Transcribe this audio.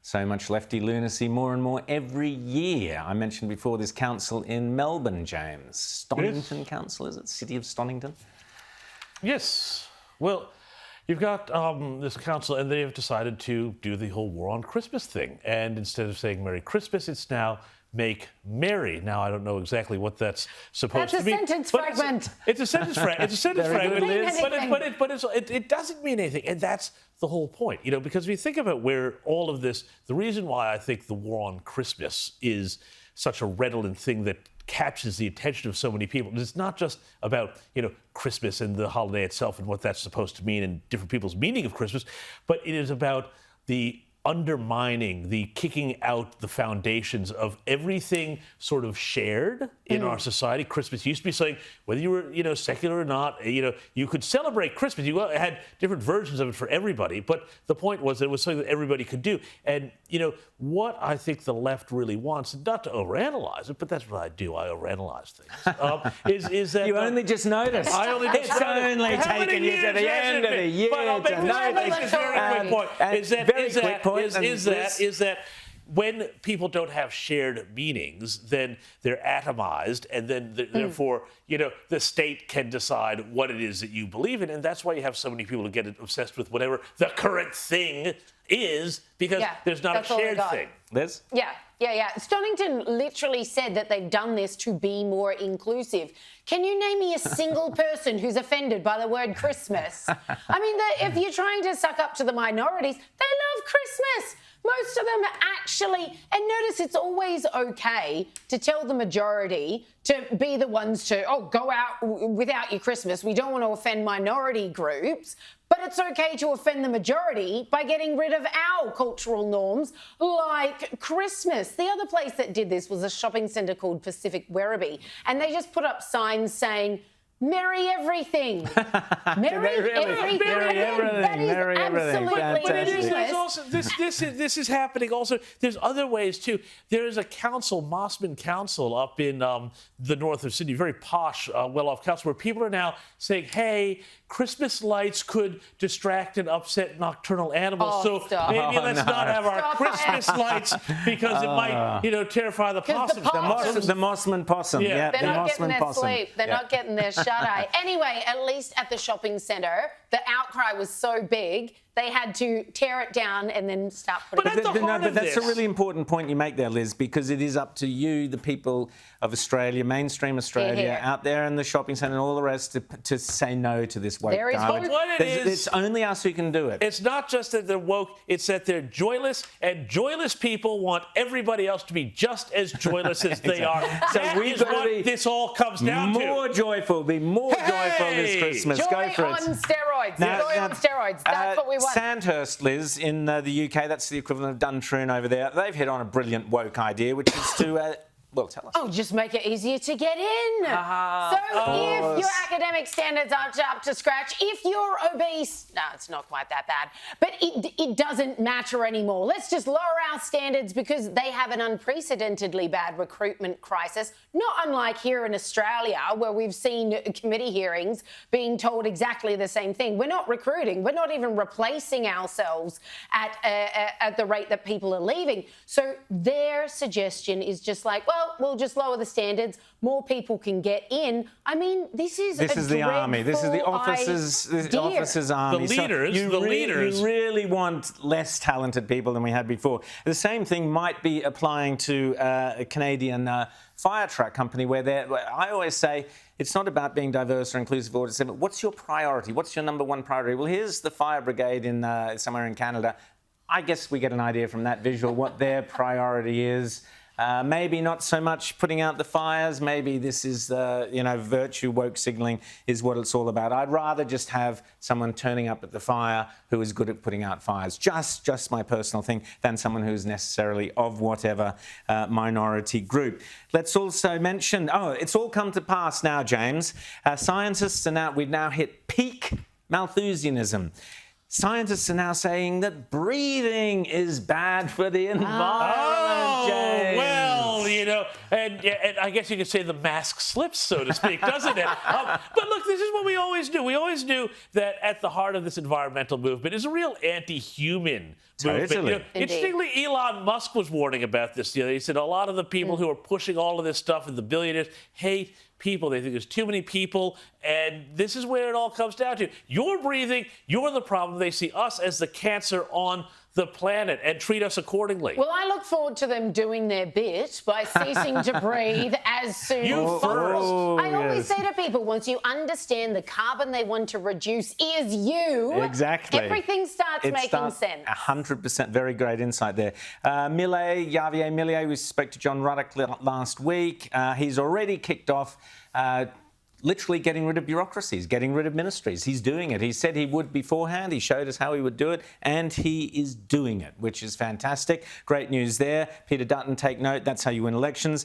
So much lefty lunacy, more and more every year. I mentioned before this council in Melbourne, James. Stonington Council, is it? City of Stonington? Yes. Well, you've got this council, and they have decided to do the whole war on Christmas thing. And instead of saying Merry Christmas, it's now Make Merry. Now, I don't know exactly what that's supposed to mean. That's a sentence fragment. It's a sentence fragment. It's a sentence fragment, it doesn't mean anything. And that's the whole point, because if you think about where all of this, the reason why I think the war on Christmas is such a redolent thing that captures the attention of so many people. It's not just about, Christmas and the holiday itself and what that's supposed to mean and different people's meaning of Christmas, but it is about the undermining, the kicking out the foundations of everything sort of shared in our society. Christmas used to be something, whether you were, secular or not, you could celebrate Christmas. You had different versions of it for everybody, but the point was that it was something that everybody could do. And, what I think the left really wants, not to overanalyze it, but that's what I do, I overanalyze things, is that... You only just noticed. I only just It's only taken you to the end of the year to notice. Very quick point. Is that when people don't have shared meanings, then they're atomized, and then therefore, the state can decide what it is that you believe in, and that's why you have so many people who get obsessed with whatever the current thing is, because there's not a shared thing. Liz? Yeah. Stonington literally said that they've done this to be more inclusive. Can you name me a single person who's offended by the word Christmas? I mean, if you're trying to suck up to the minorities, they love Christmas. Most of them actually, and notice it's always okay to tell the majority to be the ones to, go out without your Christmas. We don't want to offend minority groups, but it's okay to offend the majority by getting rid of our cultural norms like Christmas. The other place that did this was a shopping centre called Pacific Werribee, and they just put up signs saying, Merry everything. Merry everything. Merry everything. Merry everything. But it is also, this is happening also. There's other ways too. There is a council, Mossman Council, up in the north of Sydney, very posh, well-off council, where people are now saying, hey, Christmas lights could distract and upset nocturnal animals. Maybe let's not have our Christmas lights because it might, terrify the possums. The Mossman possum. Yeah, they're not getting their sleep. They're not getting their shut-eye. Anyway, at least at the shopping centre, the outcry was so big, they had to tear it down and then start putting it back. But that's a really important point you make there, Liz, because it is up to you, the people of Australia, mainstream Australia, out there in the shopping centre and all the rest, to say no to this woke garbage. It's only us who can do it. It's not just that they're woke, it's that they're joyless, and joyless people want everybody else to be just as joyless as they are. So that is what this all comes down to. More joyful this Christmas. Joy Go for it. on steroids. Joy on steroids. That's what we want. Sandhurst, Liz, in the UK, that's the equivalent of Duntroon over there. They've hit on a brilliant woke idea, which is to... Well, tell us. Just make it easier to get in. If your academic standards aren't up to scratch, if you're obese, no, it's not quite that bad, but it doesn't matter anymore. Let's just lower our standards because they have an unprecedentedly bad recruitment crisis, not unlike here in Australia, where we've seen committee hearings being told exactly the same thing. We're not recruiting. We're not even replacing ourselves at the rate that people are leaving. So their suggestion is just like, we'll just lower the standards. More people can get in. I mean, this is the army. This is the officers' army. The leaders. You really want less talented people than we had before. The same thing might be applying to a Canadian fire truck company where I always say it's not about being diverse or inclusive or whatever. What's your priority? What's your number one priority? Well, here's the fire brigade in somewhere in Canada. I guess we get an idea from that visual what their priority is. Maybe not so much putting out the fires. Maybe this is, virtue woke signalling is what it's all about. I'd rather just have someone turning up at the fire who is good at putting out fires, just my personal thing, than someone who's necessarily of whatever minority group. Let's also mention, it's all come to pass now, James. Scientists are now, we've now hit peak Malthusianism. Scientists are now saying that breathing is bad for the environment, James. Well, and I guess you could say the mask slips, so to speak, doesn't it? But look, this is what we always do. We always knew that at the heart of this environmental movement is a real anti-human movement. Interestingly, Elon Musk was warning about this. He said a lot of the people who are pushing all of this stuff and the billionaires hate people. They think there's too many people, and this is where it all comes down to. You're breathing, you're the problem. They see us as the cancer on the planet and treat us accordingly. Well, I look forward to them doing their bit by ceasing to breathe as soon as possible. I always say to people, once you understand the carbon they want to reduce is you, everything starts making sense. 100%, very great insight there. Javier Milei, we spoke to John Ruddock last week. He's already kicked off literally getting rid of bureaucracies, getting rid of ministries. He's doing it. He said he would beforehand. He showed us how he would do it, and he is doing it, which is fantastic. Great news there. Peter Dutton, take note. That's how you win elections.